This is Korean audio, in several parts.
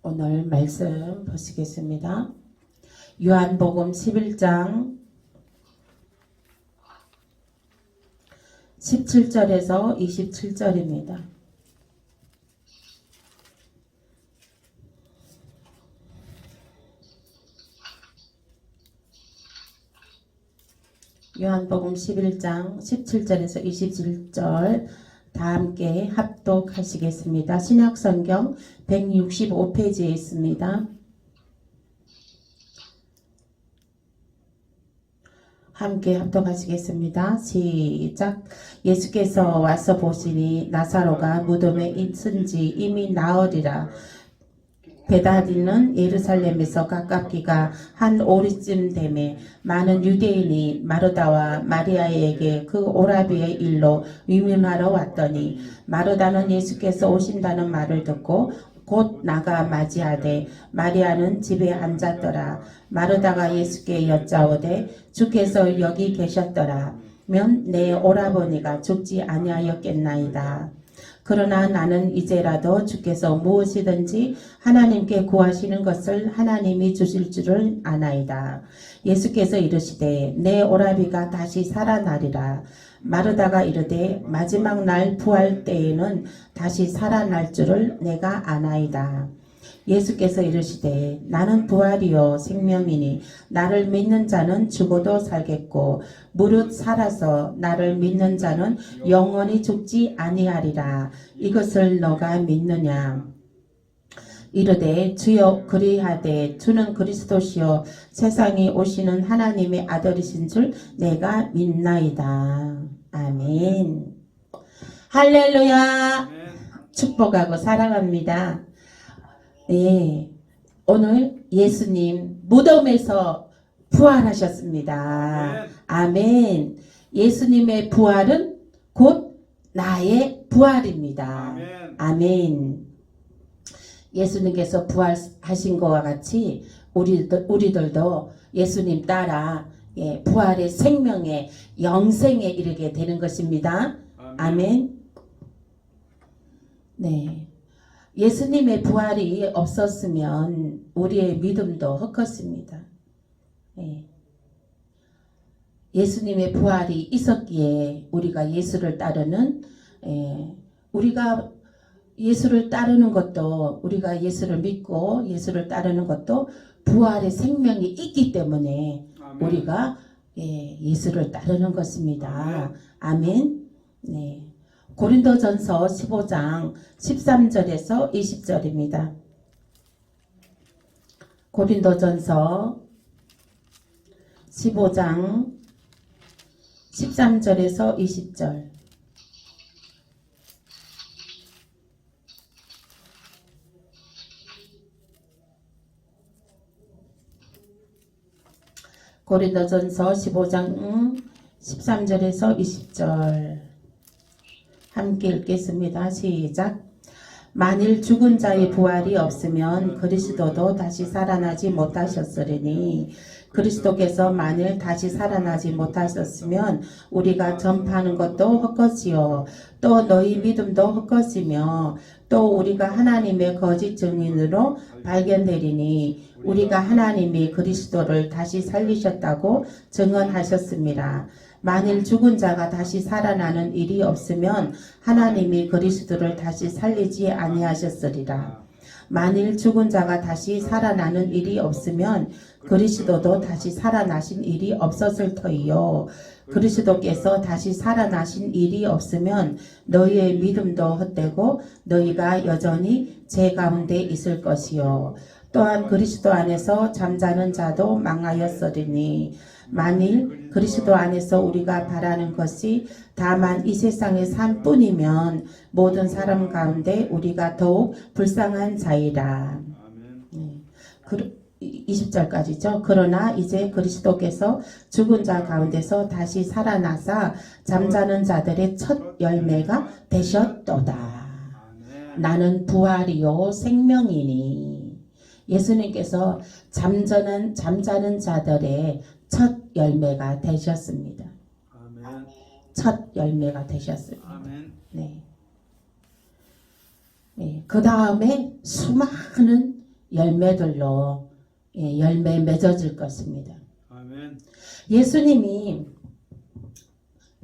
오늘 말씀 보시겠습니다. 요한복음 11장 17절에서 27절입니다. 요한복음 11장 17절에서 27절 다 함께 합독하시겠습니다. 신약성경 165페이지에 있습니다. 함께 합독하시겠습니다. 시작. 예수께서 와서 보시니 나사로가 무덤에 있은지 이미 나으리라. 베다니는 예루살렘에서 가깝기가 한 오리쯤 되매 많은 유대인이 마르다와 마리아에게 그 오라비의 일로 위문하러 왔더니 마르다는 예수께서 오신다는 말을 듣고 곧 나가 맞이하되 마리아는 집에 앉았더라. 마르다가 예수께 여짜오되 주께서 여기 계셨더라 면 내 오라버니가 죽지 아니하였겠나이다. 그러나 나는 이제라도 주께서 무엇이든지 하나님께 구하시는 것을 하나님이 주실 줄을 아나이다. 예수께서 이르시되 내 오라비가 다시 살아나리라. 마르다가 이르되 마지막 날 부활 때에는 다시 살아날 줄을 내가 아나이다. 예수께서 이르시되 나는 부활이요 생명이니 나를 믿는 자는 죽어도 살겠고 무릇 살아서 나를 믿는 자는 영원히 죽지 아니하리라. 이것을 너가 믿느냐? 이르되 주여 그리하되 주는 그리스도시요 세상에 오시는 하나님의 아들이신 줄 내가 믿나이다. 아멘. 할렐루야. 축복하고 사랑합니다. 네, 오늘 예수님 무덤에서 부활하셨습니다. 아멘. 예수님의 부활은 곧 나의 부활입니다. 아멘. 예수님께서 부활하신 것과 같이 우리들도 예수님 따라 부활의 생명의 영생에 이르게 되는 것입니다. 아멘. 네. 예수님의 부활이 없었으면 우리의 믿음도 헛것입니다. 예수님의 부활이 있었기에 우리가 예수를 따르는 우리가 예수를 따르는 것도 우리가 예수를 믿고 예수를 따르는 것도 부활의 생명이 있기 때문에 아멘. 우리가 예수를 따르는 것입니다. 아멘. 네. 고린도전서 15장 13절에서 20절입니다. 고린도전서 15장 13절에서 20절. 고린도전서 15장 13절에서 20절 함께 읽겠습니다. 시작. 만일 죽은 자의 부활이 없으면 그리스도도 다시 살아나지 못하셨으리니 그리스도께서 만일 다시 살아나지 못하셨으면 우리가 전파하는 것도 헛것이요 또 너희 믿음도 헛것이며 또 우리가 하나님의 거짓 증인으로 발견되리니 우리가 하나님이 그리스도를 다시 살리셨다고 증언하셨습니다. 만일 죽은 자가 다시 살아나는 일이 없으면 하나님이 그리스도를 다시 살리지 아니하셨으리라. 만일 죽은 자가 다시 살아나는 일이 없으면 그리스도도 다시 살아나신 일이 없었을 터이요. 그리스도께서 다시 살아나신 일이 없으면 너희의 믿음도 헛되고 너희가 여전히 죄 가운데 있을 것이요. 또한 그리스도 안에서 잠자는 자도 망하였으리니 만일 그리스도 안에서 우리가 바라는 것이 다만 이 세상의 삶뿐이면 모든 사람 가운데 우리가 더욱 불쌍한 자이라. 20절까지죠. 그러나 이제 그리스도께서 죽은 자 가운데서 다시 살아나사 잠자는 자들의 첫 열매가 되셨도다. 나는 부활이요 생명이니. 예수님께서 잠자는 자들의 첫 열매가 되셨습니다. 아멘. 첫 열매가 되셨습니다. 아멘. 네. 네. 그 다음에 수많은 열매들로 열매 맺어질 것입니다. 아멘. 예수님이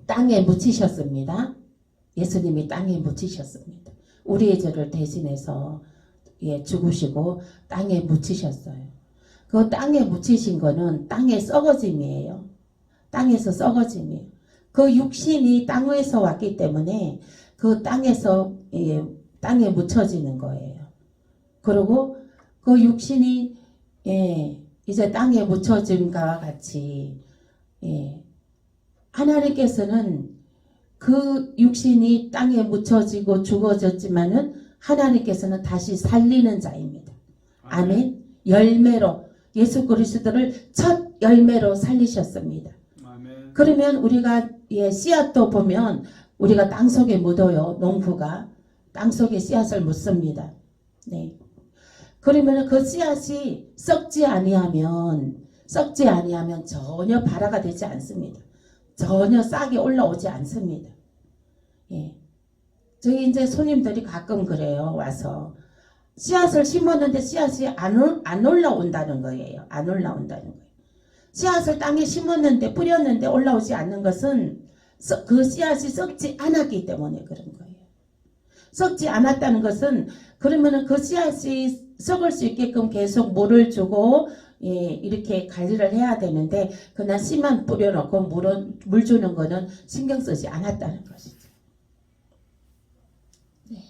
땅에 묻히셨습니다. 예수님이 땅에 묻히셨습니다. 우리의 죄를 대신해서 죽으시고 땅에 묻히셨어요. 그 땅에 묻히신 거는 땅의 썩어짐이에요. 땅에서 썩어짐이에요. 그 육신이 땅에서 왔기 때문에 그 땅에서 땅에 묻혀지는 거예요. 그리고 그 육신이 이제 땅에 묻혀짐과 같이 하나님께서는 그 육신이 땅에 묻혀지고 죽어졌지만은 하나님께서는 다시 살리는 자입니다. 아멘. 열매로 예수 그리스도를 첫 열매로 살리셨습니다. 아멘. 그러면 우리가 씨앗도 보면 우리가 땅속에 묻어요. 농부가 땅속에 씨앗을 묻습니다. 네. 그러면 그 씨앗이 썩지 아니하면 전혀 발화가 되지 않습니다. 전혀 싹이 올라오지 않습니다. 저희 이제 손님들이 가끔 그래요. 와서 씨앗을 심었는데 씨앗이 안 올라온다는 거예요. 안 올라온다는 거예요. 씨앗을 땅에 심었는데 뿌렸는데 올라오지 않는 것은 그 씨앗이 썩지 않았기 때문에 그런 거예요. 썩지 않았다는 것은 그러면은 그 씨앗이 썩을 수 있게끔 계속 물을 주고 이렇게 관리를 해야 되는데 그냥 씨만 뿌려놓고 물 주는 거는 신경 쓰지 않았다는 것이죠. 네.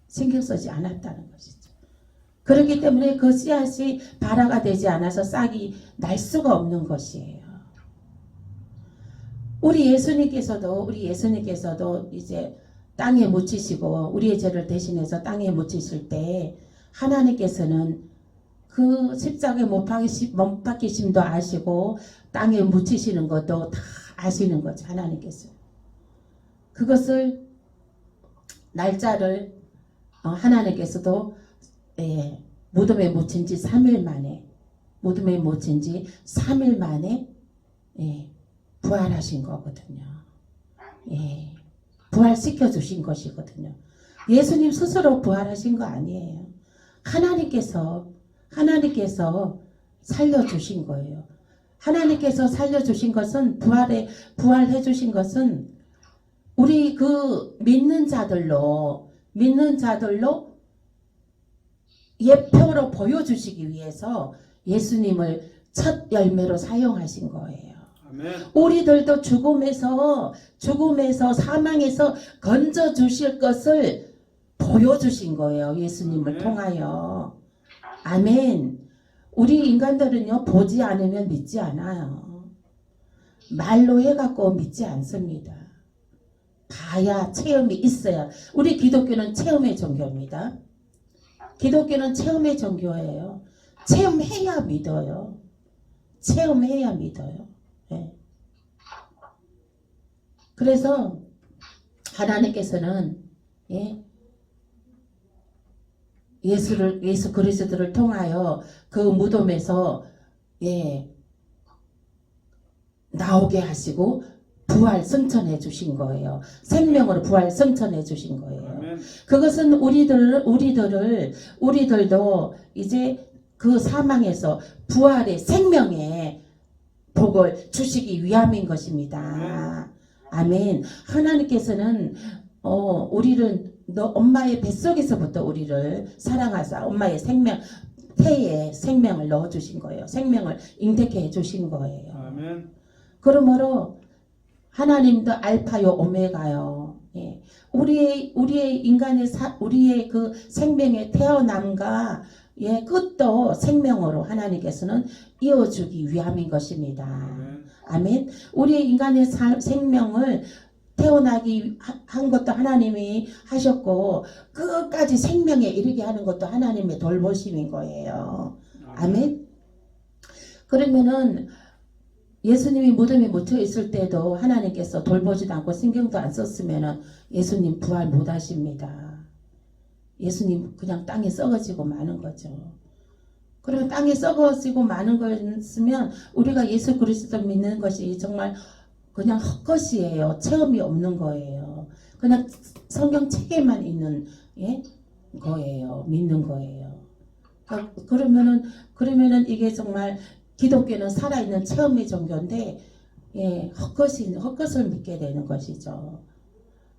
신경 쓰지 않았다는 것이죠. 그렇기 때문에 그 씨앗이 발화가 되지 않아서 싹이 날 수가 없는 것이에요. 우리 예수님께서도 이제 땅에 묻히시고 우리의 죄를 대신해서 땅에 묻히실 때 하나님께서는 그 십자가에 못 박히심도 아시고 땅에 묻히시는 것도 다 아시는 거죠. 하나님께서. 그것을 날짜를 하나님께서도 무덤에 묻힌 지 3일 만에 부활하신 거거든요. 부활시켜 주신 것이거든요. 예수님 스스로 부활하신 거 아니에요. 하나님께서 살려주신 거예요. 하나님께서 살려주신 것은 부활해 주신 것은 우리 그 믿는 자들로 예표로 보여주시기 위해서 예수님을 첫 열매로 사용하신 거예요. 아멘. 우리들도 죽음에서 사망에서 건져 주실 것을 보여주신 거예요. 예수님을 아멘. 통하여. 아멘. 우리 인간들은요, 보지 않으면 믿지 않아요. 말로 해갖고 믿지 않습니다. 봐야 체험이 있어야. 우리 기독교는 체험의 종교입니다. 기독교는 체험의 종교예요. 체험해야 믿어요. 체험해야 믿어요. 네. 그래서 하나님께서는 예수 그리스도를 통하여 그 무덤에서 나오게 하시고 부활 승천해 주신 거예요. 생명으로 부활 승천해 주신 거예요. 아멘. 그것은 우리들도 이제 그 사망에서 부활의 생명의 복을 주시기 위함인 것입니다. 아멘. 하나님께서는 우리를 엄마의 뱃속에서부터 우리를 사랑하사 엄마의 태에 생명을 넣어 주신 거예요. 생명을 잉태케 해 주신 거예요. 아멘. 그러므로 하나님도 알파요 오메가요. 우리의 인간의 우리의 그 생명의 태어남과 끝도 생명으로 하나님께서는 이어주기 위함인 것입니다. 아멘. 우리의 인간의 생명을 태어나기 한 것도 하나님이 하셨고 끝까지 생명에 이르게 하는 것도 하나님의 돌보심인 거예요. 아멘. 그러면은 예수님이 무덤에 묻혀 있을 때도 하나님께서 돌보지도 않고 신경도 안 썼으면은 예수님 부활 못 하십니다. 예수님 그냥 땅에 썩어지고 마는 거죠. 그러면 땅에 썩어지고 마는 거였으면 우리가 예수 그리스도 믿는 것이 정말 그냥 헛것이에요. 체험이 없는 거예요. 그냥 성경 책에만 있는 거예요. 믿는 거예요. 그러면은 이게 정말 기독교는 살아있는 체험의 종교인데, 예, 헛것을 믿게 되는 것이죠.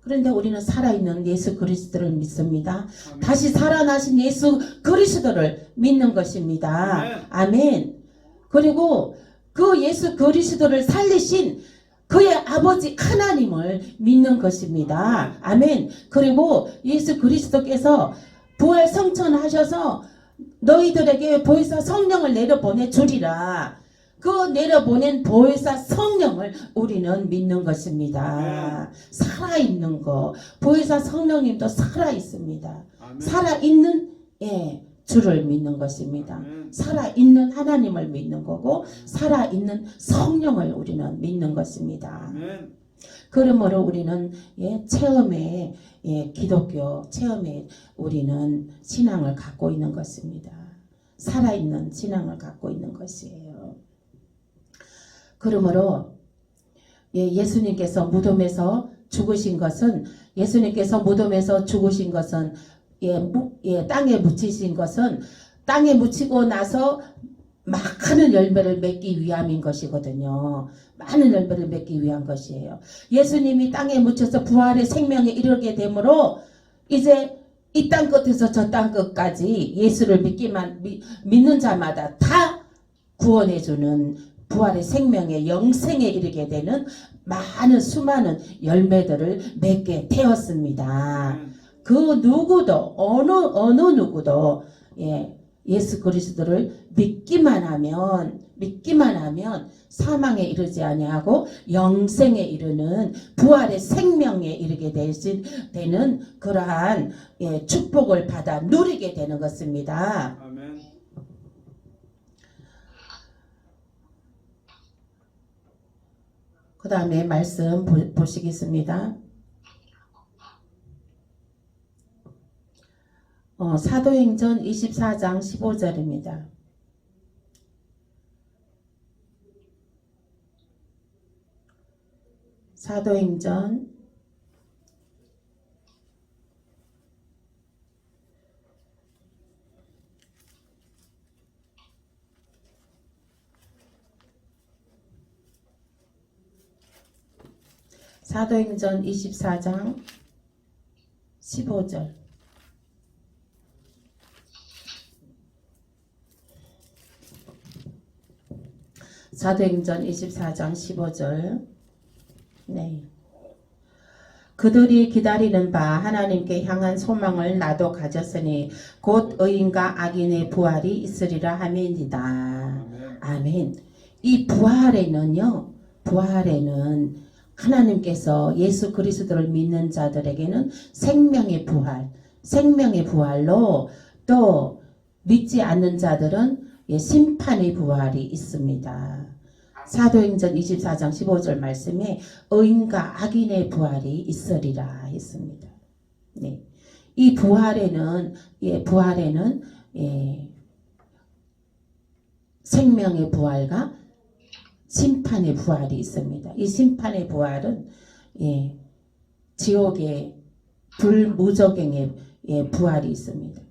그런데 우리는 살아있는 예수 그리스도를 믿습니다. 아멘. 다시 살아나신 예수 그리스도를 믿는 것입니다. 아멘. 그리고 그 예수 그리스도를 살리신 그의 아버지 하나님을 믿는 것입니다. 아멘. 그리고 예수 그리스도께서 부활 성천하셔서 너희들에게 보혜사 성령을 내려보내 주리라. 그 내려보낸 보혜사 성령을 우리는 믿는 것입니다. 살아있는 거. 보혜사 성령님도 살아있습니다. 아멘. 살아있는 주를 믿는 것입니다. 아멘. 살아있는 하나님을 믿는 거고 살아있는 성령을 우리는 믿는 것입니다. 아멘. 그러므로 우리는 체험에 기독교 체험에 우리는 신앙을 갖고 있는 것입니다. 살아있는 신앙을 갖고 있는 것이에요. 그러므로 예수님께서 무덤에서 죽으신 것은 땅에 묻히신 것은 땅에 묻히고 나서 많은 열매를 맺기 위함인 것이거든요. 많은 열매를 맺기 위한 것이에요. 예수님이 땅에 묻혀서 부활의 생명에 이르게 되므로 이제 이 땅 끝에서 저 땅 끝까지 예수를 믿는 자마다 다 구원해주는 부활의 생명의 영생에 이르게 되는 수많은 열매들을 맺게 되었습니다. 그 누구도 어느 누구도 예수 그리스도를 믿기만 하면 사망에 이르지 아니하고 영생에 이르는 부활의 생명에 이르게 되는 그러한 축복을 받아 누리게 되는 것입니다. 아멘. 그 다음에 말씀 보시겠습니다. 사도행전 24장 15절입니다. 사도행전 24장 15절. 사도행전 24장 15절. 네. 그들이 기다리는 바 하나님께 향한 소망을 나도 가졌으니 곧 의인과 악인의 부활이 있으리라 함이니이다. 아멘. 이 부활에는 하나님께서 예수 그리스도를 믿는 자들에게는 생명의 부활로 또 믿지 않는 자들은 심판의 부활이 있습니다. 사도행전 24장 15절 말씀에 의인과 악인의 부활이 있으리라 했습니다. 네. 이 부활에는 생명의 부활과 심판의 부활이 있습니다. 이 심판의 부활은 지옥의 불무저갱의 부활이 있습니다.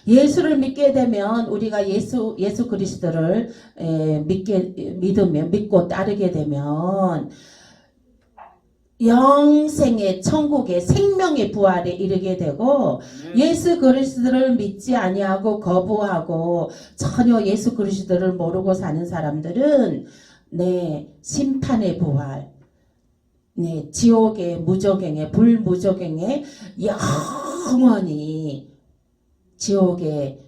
예수를 믿게 되면 우리가 예수 그리스도를 믿고 따르게 되면 영생의 천국의 생명의 부활에 이르게 되고 예수 그리스도를 믿지 아니하고 거부하고 전혀 예수 그리스도를 모르고 사는 사람들은 심판의 부활, 지옥의 무저갱의 불무저갱의 영원히 지옥의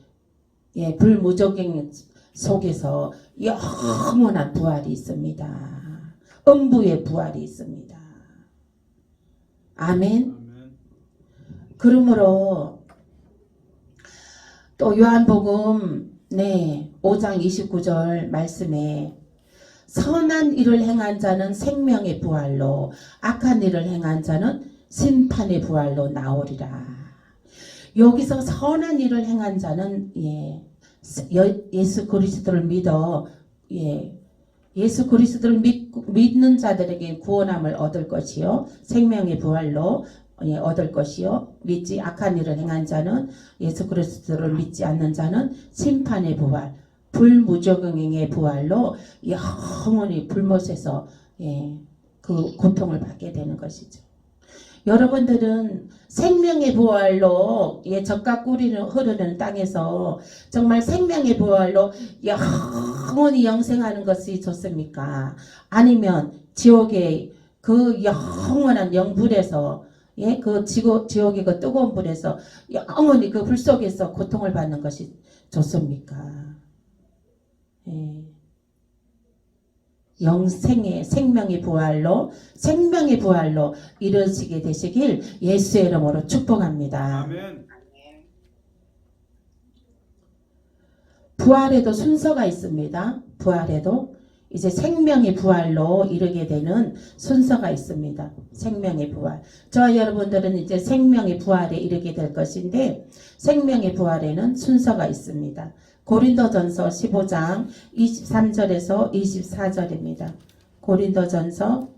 불무저갱 속에서 영원한 부활이 있습니다. 음부의 부활이 있습니다. 아멘. 그러므로 또 요한복음 5장 29절 말씀에 선한 일을 행한 자는 생명의 부활로 악한 일을 행한 자는 심판의 부활로 나오리라. 여기서 선한 일을 행한 자는 예수 그리스도를 믿어 예수 그리스도를 믿는 자들에게 구원함을 얻을 것이요 생명의 부활로 얻을 것이요 믿지 악한 일을 행한 자는 예수 그리스도를 믿지 않는 자는 심판의 부활 불무조경의 부활로 영원히 불못에서 그 고통을 받게 되는 것이죠. 여러분들은 생명의 부활로 젖과 꿀이 흐르는 땅에서 정말 생명의 부활로 영원히 영생하는 것이 좋습니까? 아니면 지옥의 그 영원한 영불에서 그 지옥의 그 뜨거운 불에서 영원히 그 불 속에서 고통을 받는 것이 좋습니까? 영생의 생명의 부활로 이루어지게 되시길 예수의 이름으로 축복합니다. 아멘. 부활에도 순서가 있습니다. 부활에도 이제 생명의 부활로 이르게 되는 순서가 있습니다. 생명의 부활. 저와 여러분들은 이제 생명의 부활에 이르게 될 것인데 생명의 부활에는 순서가 있습니다. 고린도전서 15장 23절에서 24절입니다. 고린도전서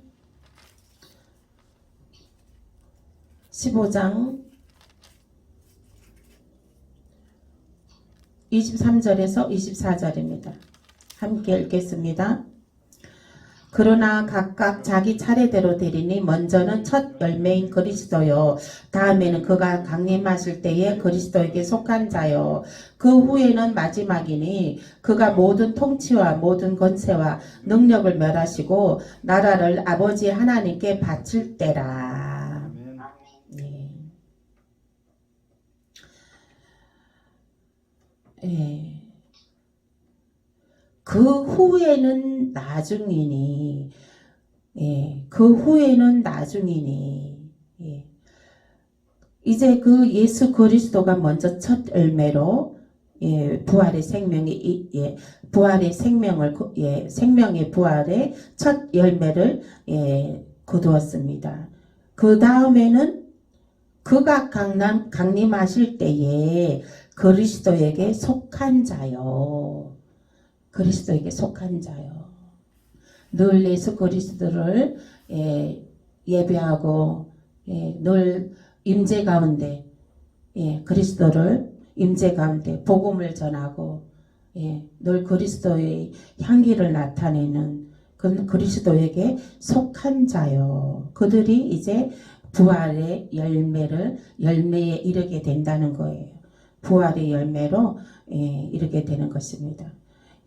15장 23절에서 24절입니다. 함께 읽겠습니다. 그러나 각각 자기 차례대로 되리니 먼저는 첫 열매인 그리스도요 다음에는 그가 강림하실 때에 그리스도에게 속한 자요 그 후에는 마지막이니 그가 모든 통치와 모든 권세와 능력을 멸하시고 나라를 아버지 하나님께 바칠 때라. 아멘. 네. 네. 그 후에는 나중이니, 그 후에는 나중이니, 이제 그 예수 그리스도가 먼저 첫 열매로, 부활의 생명이, 부활의 생명을, 생명의 부활의 첫 열매를, 거두었습니다. 그 다음에는 그가 강림하실 때에 그리스도에게 속한 자요. 그리스도에게 속한 자요. 늘 예수 그리스도를 예배하고 늘 임재 가운데 그리스도를 임재 가운데 복음을 전하고 늘 그리스도의 향기를 나타내는 그 그리스도에게 속한 자요. 그들이 이제 부활의 열매에 이르게 된다는 거예요. 부활의 열매로 이르게 되는 것입니다.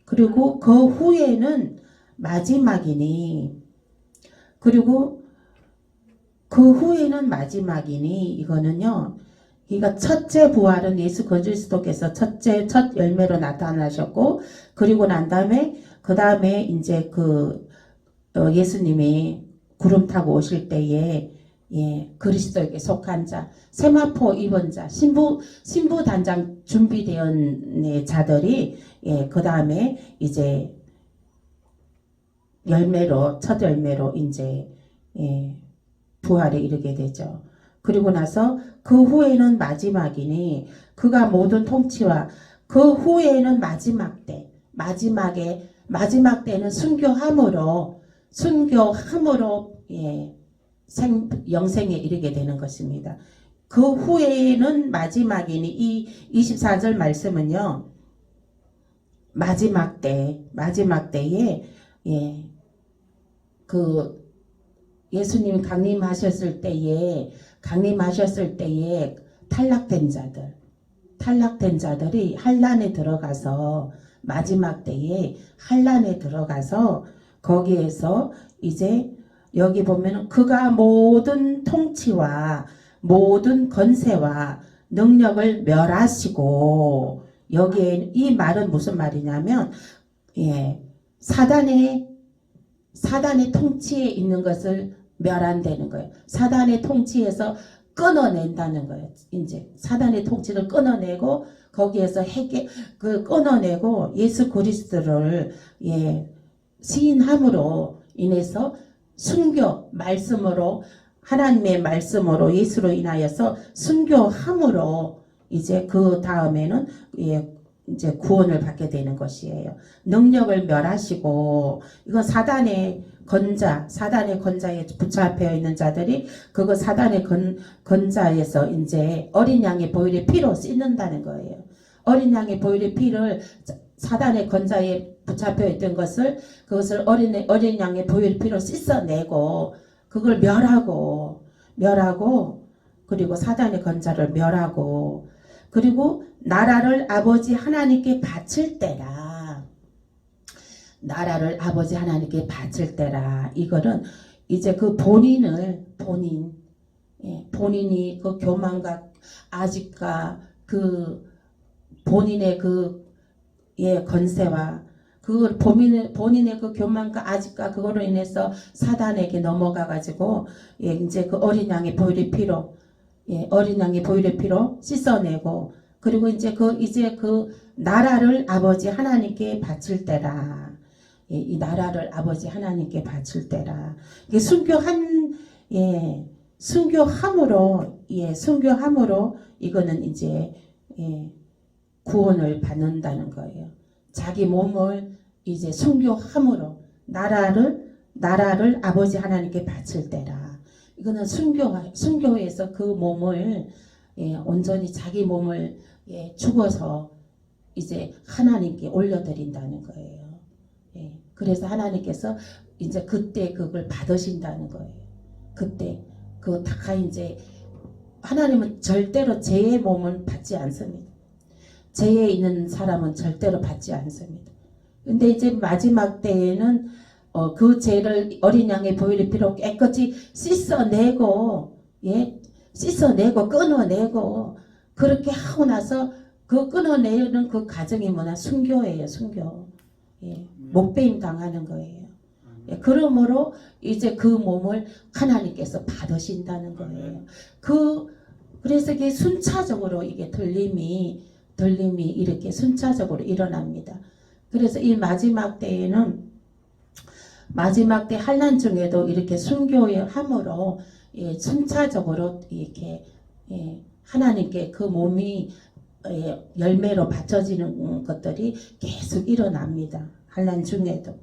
그리고 그 후에는 마지막이니 이거는요. 그러니까 첫째 부활은 예수 그리스도께서 첫 열매로 나타나셨고 그리고 난 다음에 그 다음에 이제 예수님이 구름 타고 오실 때에 그리스도에게 속한 자, 세마포 입은 자, 신부 단장 준비된 자들이 그 다음에 이제 첫 열매로 이제 부활에 이르게 되죠. 그리고 나서 그 후에는 마지막이니 그가 모든 통치와 그 후에는 마지막 때는 순교함으로 영생에 이르게 되는 것입니다. 그 후에는 마지막이니 이 24절 말씀은요. 마지막 때에 그 예수님이 강림하셨을 때에 탈락된 자들이 환란에 들어가서 마지막 때에 환란에 들어가서 거기에서 이제 여기 보면 그가 모든 통치와 모든 권세와 능력을 멸하시고 여기에 이 말은 무슨 말이냐면 사단의 통치에 있는 것을 멸한다는 거예요. 사단의 통치에서 끊어낸다는 거예요. 이제 사단의 통치를 끊어내고 거기에서 끊어내고 예수 그리스도를 시인함으로 인해서 순교 말씀으로 하나님의 말씀으로 예수로 인하여서 순교함으로 이제 그 다음에는 이제 구원을 받게 되는 것이에요. 능력을 멸하시고 이건 사단의 건자, 사단의 건자에 붙잡혀 있는 자들이 그거 사단의 건자에서 이제 어린 양의 보혈의 피로 씻는다는 거예요. 어린 양의 보혈의 피를 사단의 건자에 붙잡혀 있던 것을 그것을 어린 양의 보혈의 피로 씻어내고 그걸 멸하고 그리고 사단의 건자를 멸하고 그리고 나라를 아버지 하나님께 바칠 때라. 나라를 아버지 하나님께 바칠 때라. 이거는 이제 그 본인이 그 교만과 아직과 그 본인의 그 건세와 그 본인의 그 교만과 아직과 그거로 인해서 사단에게 넘어가 가지고 이제 그 어린 양의 보혈의 피로 어린 양의 보혈의 피로 씻어내고 그리고 이제 그 나라를 아버지 하나님께 바칠 때라. 이 나라를 아버지 하나님께 바칠 때라. 이게 순교함으로 이거는 이제 구원을 받는다는 거예요. 자기 몸을 이제 순교함으로 나라를 아버지 하나님께 바칠 때라. 이거는 순교에서 그 몸을 온전히 자기 몸을 죽어서 이제 하나님께 올려드린다는 거예요. 그래서 하나님께서 이제 그때 그걸 받으신다는 거예요. 그때 그 다 이제 하나님은 절대로 죄의 몸은 받지 않습니다. 죄에 있는 사람은 절대로 받지 않습니다. 근데 이제 마지막 때에는 그 죄를 어린 양의 보혈의 피로 깨끗이 씻어내고 끊어내고 그렇게 하고 나서 그 끊어내는 그 과정이 뭐냐? 순교예요. 순교. 목배임 당하는 거예요. 그러므로 이제 그 몸을 하나님께서 받으신다는 거예요. 그래서 이게 순차적으로 이게 들림이 이렇게 순차적으로 일어납니다. 그래서 이 마지막 때에는 마지막 때 환난 중에도 이렇게 순교함으로 순차적으로 이렇게 하나님께 그 몸이 열매로 바쳐지는 것들이 계속 일어납니다. 환난 중에도.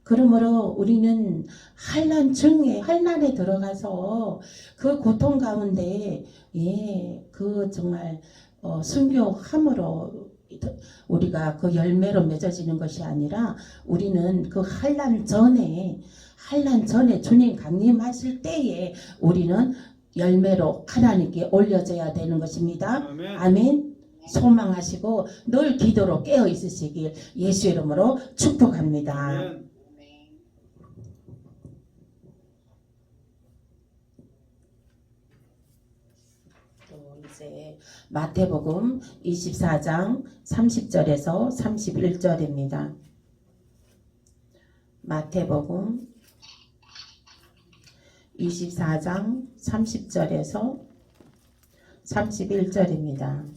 그러므로 우리는 환난에 들어가서 그 고통 가운데 그 정말 순교함으로 우리가 그 열매로 맺어지는 것이 아니라 우리는 그 환난 전에 주님 강림하실 때에 우리는 열매로 하나님께 올려져야 되는 것입니다. 아멘. 소망하시고 늘 기도로 깨어 있으시길 예수 이름으로 축복합니다. 또 이제 마태복음 24장 30절에서 31절입니다. 마태복음 24장 30절에서 31절입니다.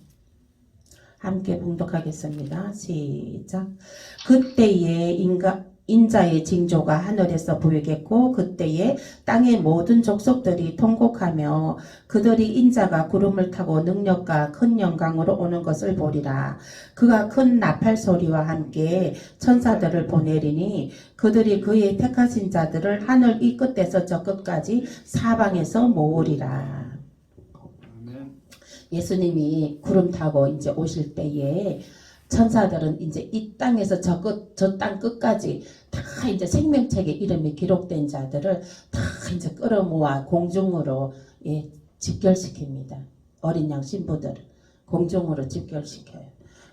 함께 봉독하겠습니다. 시작. 그때에 인자의 징조가 하늘에서 보이겠고 그때에 땅의 모든 족속들이 통곡하며 그들이 인자가 구름을 타고 능력과 큰 영광으로 오는 것을 보리라. 그가 큰 나팔 소리와 함께 천사들을 보내리니 그들이 그의 택하신 자들을 하늘 이 끝에서 저 끝까지 사방에서 모으리라. 예수님이 구름 타고 이제 오실 때에 천사들은 이제 이 땅에서 저 땅 끝까지 다 이제 생명책에 이름이 기록된 자들을 다 이제 끌어모아 공중으로 집결시킵니다. 어린 양 신부들을 공중으로 집결시켜요.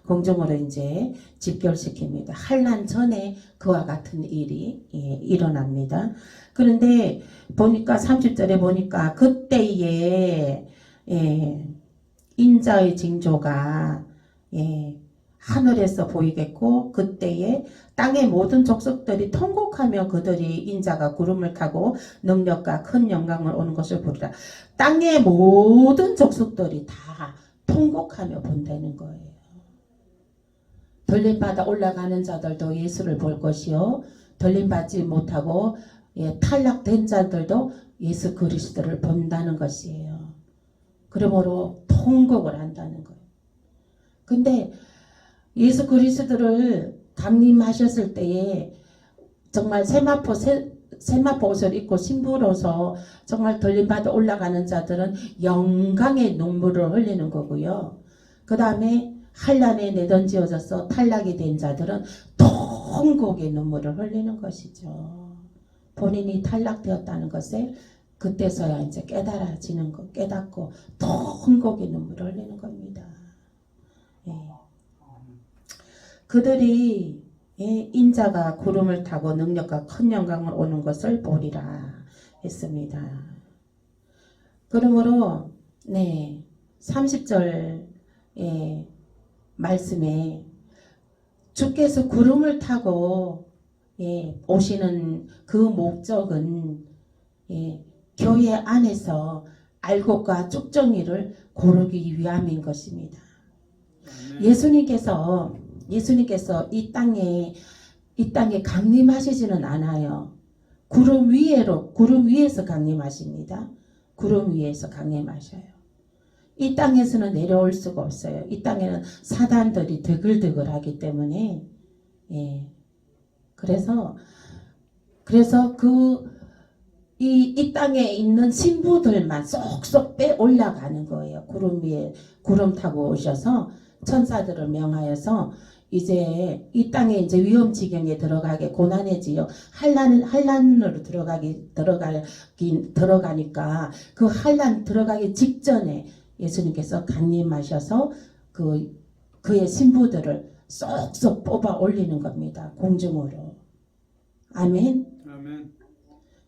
공중으로 이제 집결시킵니다. 환난 전에 그와 같은 일이 일어납니다. 그런데 보니까 30절에 보니까 그때에 인자의 징조가 하늘에서 보이겠고 그때에 땅의 모든 족속들이 통곡하며 그들이 인자가 구름을 타고 능력과 큰 영광을 오는 것을 보리라. 땅의 모든 족속들이 다 통곡하며 본다는 거예요. 들림받아 올라가는 자들도 예수를 볼 것이요 들림받지 못하고 탈락된 자들도 예수 그리스도를 본다는 것이에요. 그러므로 통곡을 한다는 거예요. 근데 예수 그리스도를 강림하셨을 때에 정말 세마포 옷을 입고 신부로서 정말 들림받아 올라가는 자들은 영광의 눈물을 흘리는 거고요. 그 다음에 한란에 내던지어져서 탈락이 된 자들은 통곡의 눈물을 흘리는 것이죠. 본인이 탈락되었다는 것을 그때서야 이제 깨달아지는 거, 깨닫고 통곡의 눈물을 흘리는 겁니다. 예. 그들이 인자가 구름을 타고 능력과 큰 영광을 오는 것을 보리라 했습니다. 그러므로 30절 말씀에 주께서 구름을 타고 오시는 그 목적은 교회 안에서 알곡과 쭉정이를 고르기 위함인 것입니다. 예수님께서 이 땅에 강림하시지는 않아요. 구름 위에서 강림하십니다. 구름 위에서 강림하셔요. 이 땅에서는 내려올 수가 없어요. 이 땅에는 사단들이 드글드글하기 때문에 그래서 이 땅에 있는 신부들만 쏙쏙 빼 올라가는 거예요. 구름 위에 구름 타고 오셔서 천사들을 명하여서 이제 이 땅에 이제 위험 지경에 들어가게 고난의 지역 한란으로 들어가니까 그 한란 들어가기 직전에 예수님께서 강림하셔서 그의 신부들을 쏙쏙 뽑아 올리는 겁니다. 공중으로. 아멘. 아멘.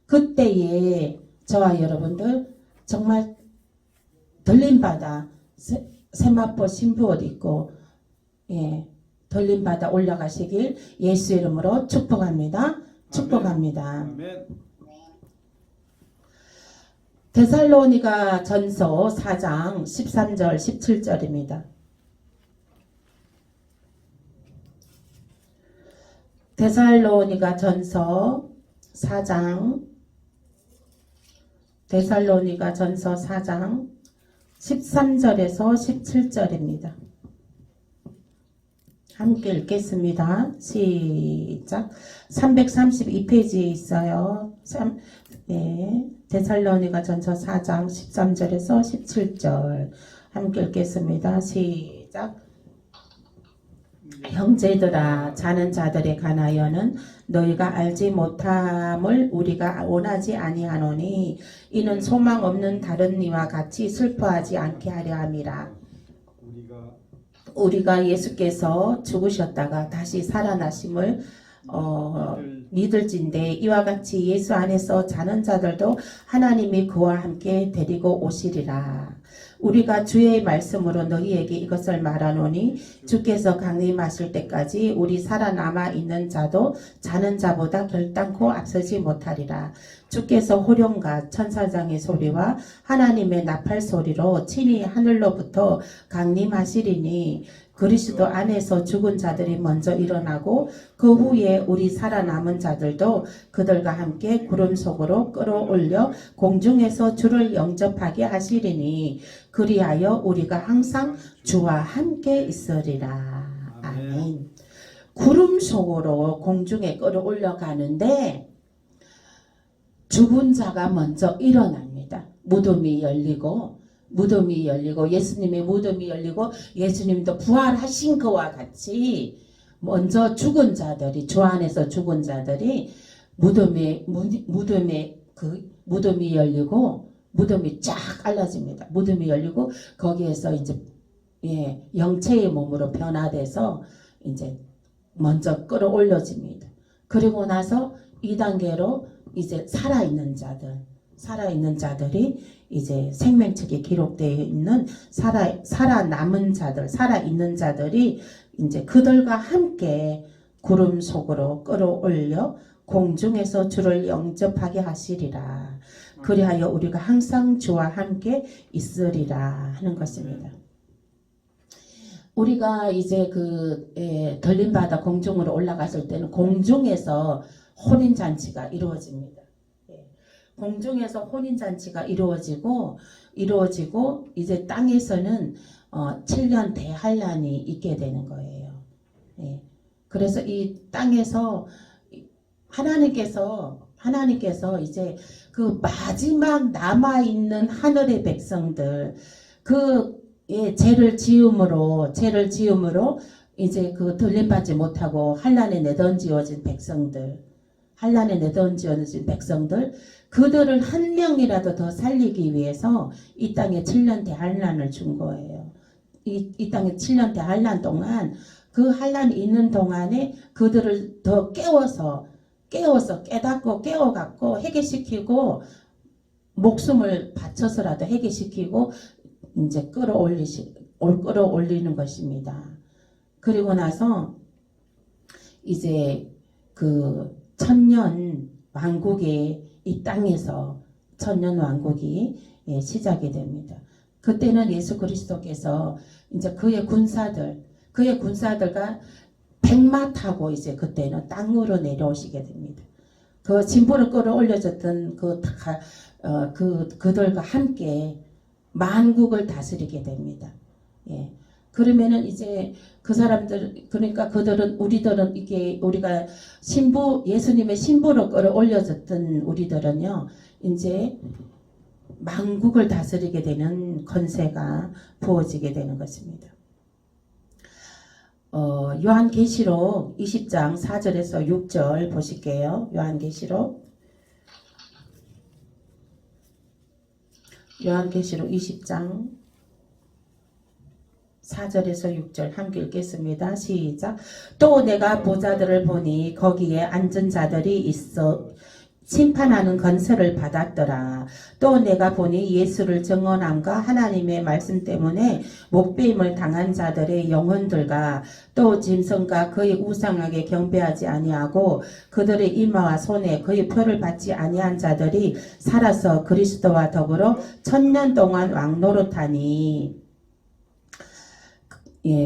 그때에 저와 여러분들 정말 들림받아 세마포 신부 옷 입고 들림받아 올라가시길 예수 이름으로 축복합니다. 축복합니다. 아멘. 데살로니가 전서 4장 13절 17절입니다. 데살로니가 전서 4장 13절에서 17절입니다. 함께 읽겠습니다. 시작. 332페이지에 있어요. 데살로니가 전서 4장 13절에서 17절 함께 읽겠습니다. 시작. 형제들아, 자는 자들에 관하여는 너희가 알지 못함을 우리가 원하지 아니하노니 이는 소망 없는 다른 이와 같이 슬퍼하지 않게 하려 함이라. 우리가 예수께서 죽으셨다가 다시 살아나심을 믿을진데 이와 같이 예수 안에서 자는 자들도 하나님이 그와 함께 데리고 오시리라. 우리가 주의 말씀으로 너희에게 이것을 말하노니 주께서 강림하실 때까지 우리 살아남아 있는 자도 자는 자보다 결단코 앞서지 못하리라. 주께서 호령과 천사장의 소리와 하나님의 나팔 소리로 친히 하늘로부터 강림하시리니 그리스도 안에서 죽은 자들이 먼저 일어나고 그 후에 우리 살아남은 자들도 그들과 함께 구름 속으로 끌어올려 공중에서 주를 영접하게 하시리니 그리하여 우리가 항상 주와 함께 있으리라. 아멘. 구름 속으로 공중에 끌어올려 가는데 죽은 자가 먼저 일어납니다. 무덤이 열리고 예수님의 무덤이 열리고 예수님도 부활하신 것과 같이 먼저 죽은 자들이 주 안에서 죽은 자들이 무덤이 열리고 무덤이 쫙 갈라집니다. 무덤이 열리고 거기에서 이제 영체의 몸으로 변화돼서 이제 먼저 끌어올려집니다. 그리고 나서 2단계로 이제 살아있는 자들이 이제 생명책에 기록되어 있는 살아남은 자들, 살아있는 자들이 이제 그들과 함께 구름 속으로 끌어올려 공중에서 주를 영접하게 하시리라. 그리하여 우리가 항상 주와 함께 있으리라 하는 것입니다. 우리가 이제 들림받아 공중으로 올라갔을 때는 공중에서 혼인잔치가 이루어집니다. 공중에서 혼인잔치가 이루어지고 이제 땅에서는 7년 대환란이 있게 되는 거예요. 그래서 이 땅에서 하나님께서 이제 그 마지막 남아 있는 하늘의 백성들 죄를 지음으로 이제 그 들림받지 못하고 한란에 내던지어진 백성들 그들을 한 명이라도 더 살리기 위해서 이 땅에 7년 대환란을 준 거예요. 이 땅에 7년 대환란 동안 그 환란이 있는 동안에 그들을 더 깨워서 깨닫고 깨워갖고 회개시키고 목숨을 바쳐서라도 회개시키고 이제 끌어올리는 것입니다. 그리고 나서 이제 그 천년 왕국이 이 땅에서 천년 왕국이 시작이 됩니다. 그때는 예수 그리스도께서 이제 그의 군사들과 백마 타고 이제 그때는 땅으로 내려오시게 됩니다. 그 진보를 끌어올려줬던 그들과 함께 만국을 다스리게 됩니다. 예. 그러면은 이제 그 사람들 그러니까 우리들은 이게 우리가 예수님의 신부로 끌어올려졌던 우리들은요 이제 만국을 다스리게 되는 권세가 부어지게 되는 것입니다. 요한계시록 20장 4절에서 6절 보실게요. 요한계시록 20장 4절에서 6절 함께 읽겠습니다. 시작. 또 내가 보좌들을 보니 거기에 앉은 자들이 있어 심판하는 권세를 받았더라. 또 내가 보니 예수를 증언함과 하나님의 말씀 때문에 목배임을 당한 자들의 영혼들과 또 짐승과 그의 우상에게 경배하지 아니하고 그들의 이마와 손에 그의 표를 받지 아니한 자들이 살아서 그리스도와 더불어 1000년 동안 왕노릇하니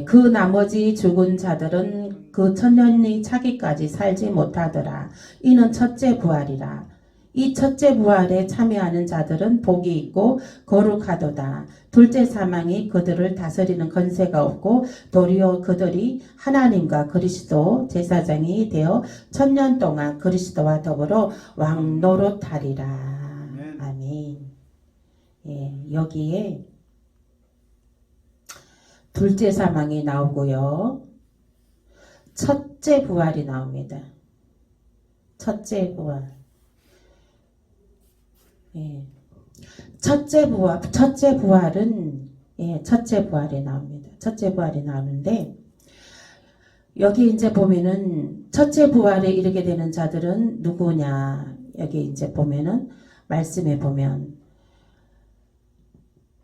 그 나머지 죽은 자들은 그 1000년이 차기까지 살지 못하더라. 이는 첫째 부활이라. 이 첫째 부활에 참여하는 자들은 복이 있고 거룩하도다. 둘째 사망이 그들을 다스리는 권세가 없고 도리어 그들이 하나님과 그리스도 제사장이 되어 1000년 동안 그리스도와 더불어 왕노릇하리라. 아멘. 여기에 둘째 사망이 나오고요. 첫째 부활이 나옵니다. 첫째 부활. 첫째 부활이 나옵니다. 첫째 부활이 나오는데 여기 이제 보면은 첫째 부활에 이르게 되는 자들은 누구냐? 여기 이제 보면은 말씀에 보면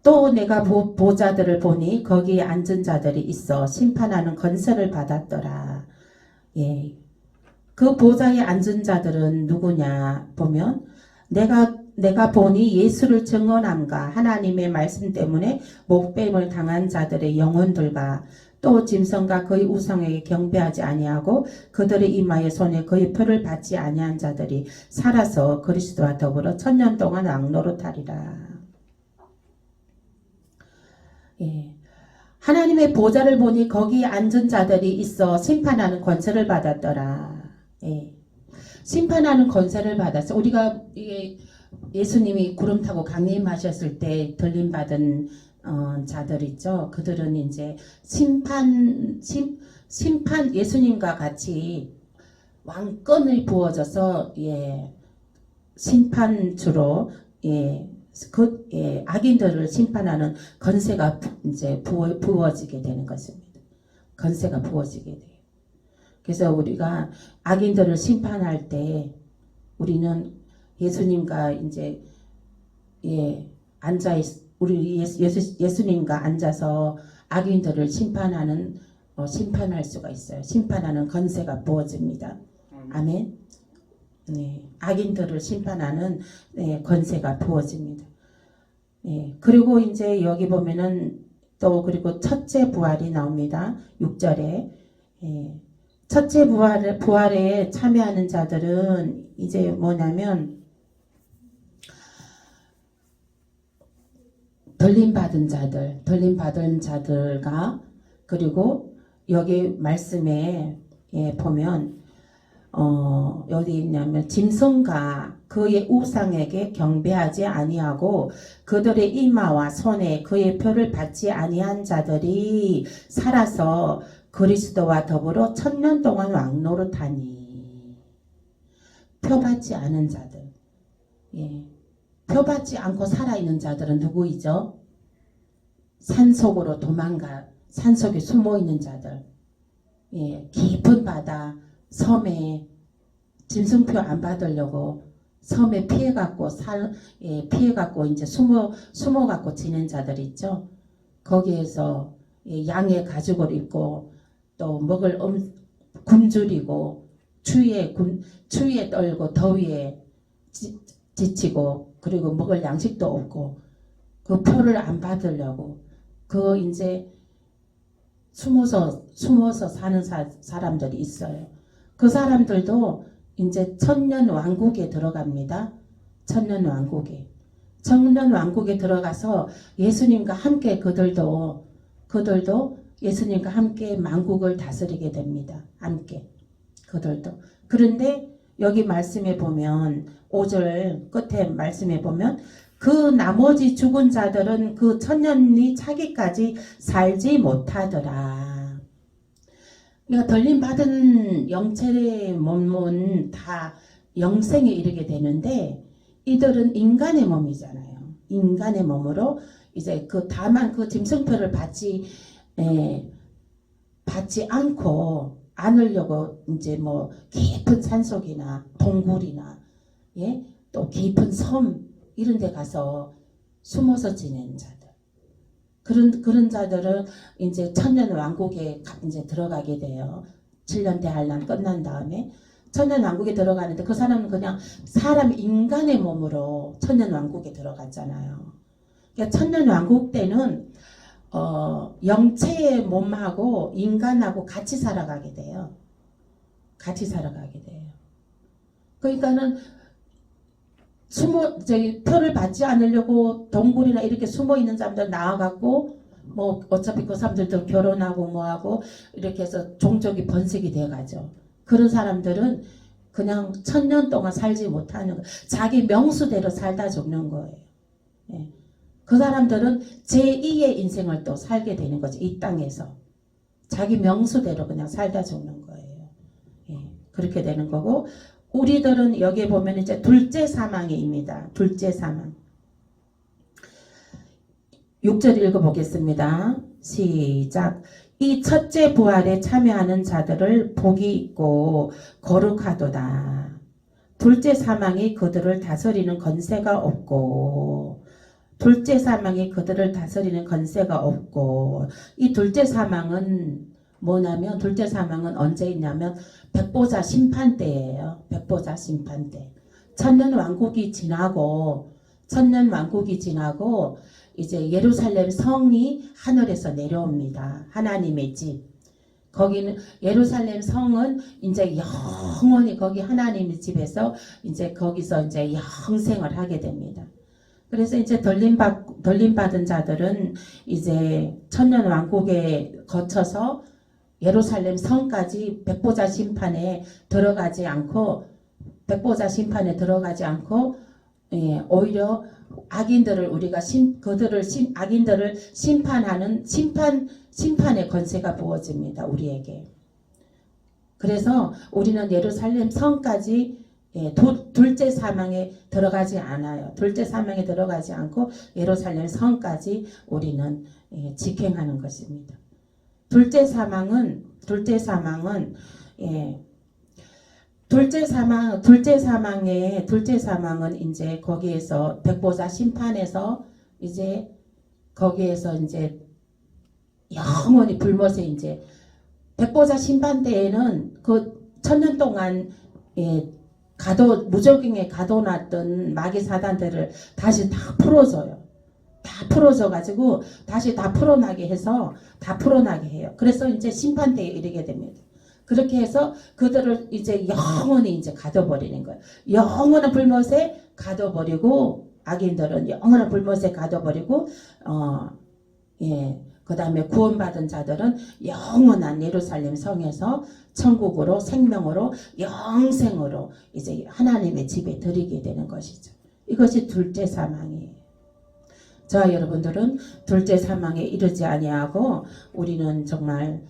또 내가 보좌들을 보니 거기에 앉은 자들이 있어 심판하는 권세를 받았더라. 그 보좌에 앉은 자들은 누구냐 보면 내가 보니 예수를 증언함과 하나님의 말씀 때문에 목배임을 당한 자들의 영혼들과 또 짐승과 그의 우상에게 경배하지 아니하고 그들의 이마에 손에 그의 표를 받지 아니한 자들이 살아서 그리스도와 더불어 1000년 동안 왕노릇하리라. 하나님의 보좌를 보니 거기에 앉은 자들이 있어 심판하는 권세를 받았더라. 심판하는 권세를 받았어. 우리가 예수님이 구름 타고 강림하셨을 때 들림받은 자들 있죠. 그들은 이제 심판 예수님과 같이 왕권을 부어져서 심판주로 악인들을 심판하는 권세가 이제 부어지게 되는 것입니다. 권세가 부어지게 돼요. 그래서 우리가 악인들을 심판할 때 우리는 예수님과 이제 우리 예수님과 앉아서 악인들을 심판할 수가 있어요. 심판하는 권세가 부어집니다. 아멘. 악인들을 심판하는 권세가 부어집니다. 그리고 이제 여기 보면은 또 그리고 첫째 부활이 나옵니다. 6절에 첫째 부활에 참여하는 자들은 이제 뭐냐면 들림받은 자들과 그리고 여기 말씀에 보면 어디 있냐면 짐승과 그의 우상에게 경배하지 아니하고 그들의 이마와 손에 그의 표를 받지 아니한 자들이 살아서 그리스도와 더불어 1000년 동안 왕노릇하니. 표 받지 않은 자들, 예, 표 받지 않고 살아있는 자들은 누구이죠? 산속으로 산속에 숨어있는 자들, 예, 깊은 바다 섬에 짐승표 안 받으려고 섬에 피해갖고 이제 숨어갖고 지낸 자들 있죠. 거기에서 양의 가죽을 입고 또 먹을 굶주리고 추위에 떨고 더위에 지치고 그리고 먹을 양식도 없고 그 표를 안 받으려고 그 이제 숨어서 사는 사람들이 있어요. 그 사람들도 이제 천년 왕국에 들어갑니다. 천년 왕국에 들어가서 예수님과 함께 그들도 예수님과 함께 만국을 다스리게 됩니다. 함께 그들도. 그런데 여기 말씀에 보면 5절 끝에 말씀에 보면 그 나머지 죽은 자들은 그 1000년이 차기까지 살지 못하더라. 그러니까 덜림받은 영체의 몸은 다 영생에 이르게 되는데 이들은 인간의 몸이잖아요. 인간의 몸으로 이제 다만 그 짐승표를 받지 않으려고 이제 뭐 깊은 산속이나 동굴이나 또 깊은 섬 이런 데 가서 숨어서 지내는 자들. 그런 자들은 이제 천년 왕국에 이제 들어가게 돼요. 7년 대환란 끝난 다음에 천년 왕국에 들어가는데 그 사람은 그냥 인간의 몸으로 천년 왕국에 들어갔잖아요. 그러니까 천년 왕국 때는 영체의 몸하고 인간하고 같이 살아가게 돼요. 그러니까는 표를 받지 않으려고 동굴이나 이렇게 숨어 있는 사람들 나와갖고 뭐 어차피 그 사람들도 결혼하고 뭐하고 이렇게 해서 종족이 번식이 돼가죠. 그런 사람들은 그냥 1000년 동안 살지 못하는 거, 자기 명수대로 살다 죽는 거예요. 예. 그 사람들은 제2의 인생을 또 살게 되는 거죠. 이 땅에서 자기 명수대로 그냥 살다 죽는 거예요. 예. 그렇게 되는 거고. 우리들은 여기에 보면 이제 둘째 사망입니다. 둘째 사망. 6절 읽어보겠습니다. 시작. 이 첫째 부활에 참여하는 자들을 복이 있고 거룩하도다. 둘째 사망이 그들을 다스리는 건세가 없고 이 둘째 사망은 뭐냐면 둘째 사망은 언제 있냐면 백보자 심판 때예요. 백보자 심판 때. 천년 왕국이 지나고 이제 예루살렘 성이 하늘에서 내려옵니다. 하나님의 집. 거기는 예루살렘 성은 이제 영원히 거기 하나님의 집에서 이제 거기서 이제 영생을 하게 됩니다. 그래서 이제 덜림받은 자들은 이제 천년 왕국에 거쳐서 예루살렘 성까지 백보자 심판에 들어가지 않고 오히려 악인들을 악인들을 심판하는 심판의 권세가 부어집니다. 우리에게. 그래서 우리는 예루살렘 성까지 둘째 사망에 들어가지 않아요. 둘째 사망에 들어가지 않고 예루살렘 성까지 우리는 직행하는 것입니다. 둘째 사망은 이제 거기에서 백보자 심판에서 이제 거기에서 이제 영원히 불못에 이제 백보자 심판 때에는 그 1000년 동안 무적행에 가둬놨던 마귀 사단들을 다시 다 풀어줘요. 다 풀어줘가지고 다시 다 풀어나게 해요. 그래서 이제 심판대에 이르게 됩니다. 그렇게 해서 그들을 이제 영원히 이제 가둬버리는 거예요. 영원한 불못에 가둬버리고 악인들은 영원한 불못에 가둬버리고 그 다음에 구원받은 자들은 영원한 예루살렘 성에서 천국으로 생명으로 영생으로 이제 하나님의 집에 들이게 되는 것이죠. 이것이 둘째 사망이에요. 저와 여러분들은 둘째 사망에 이르지 아니하고 우리는 정말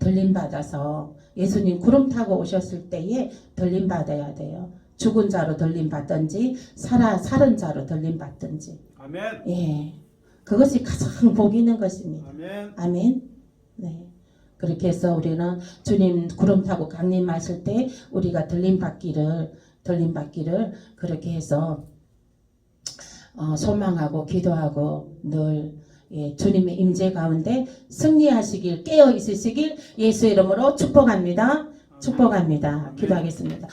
들림받아서 예수님 구름 타고 오셨을 때에 들림받아야 돼요. 죽은 자로 들림받든지 살은 자로 들림받든지. 아멘. 예, 그것이 가장 복 있는 것입니다. 아멘. 아멘. 네. 그렇게 해서 우리는 주님 구름 타고 강림하실 때 우리가 들림받기를 그렇게 해서 소망하고 기도하고 늘 주님의 임재 가운데 승리하시길 깨어 있으시길 예수의 이름으로 축복합니다. 축복합니다. 기도하겠습니다.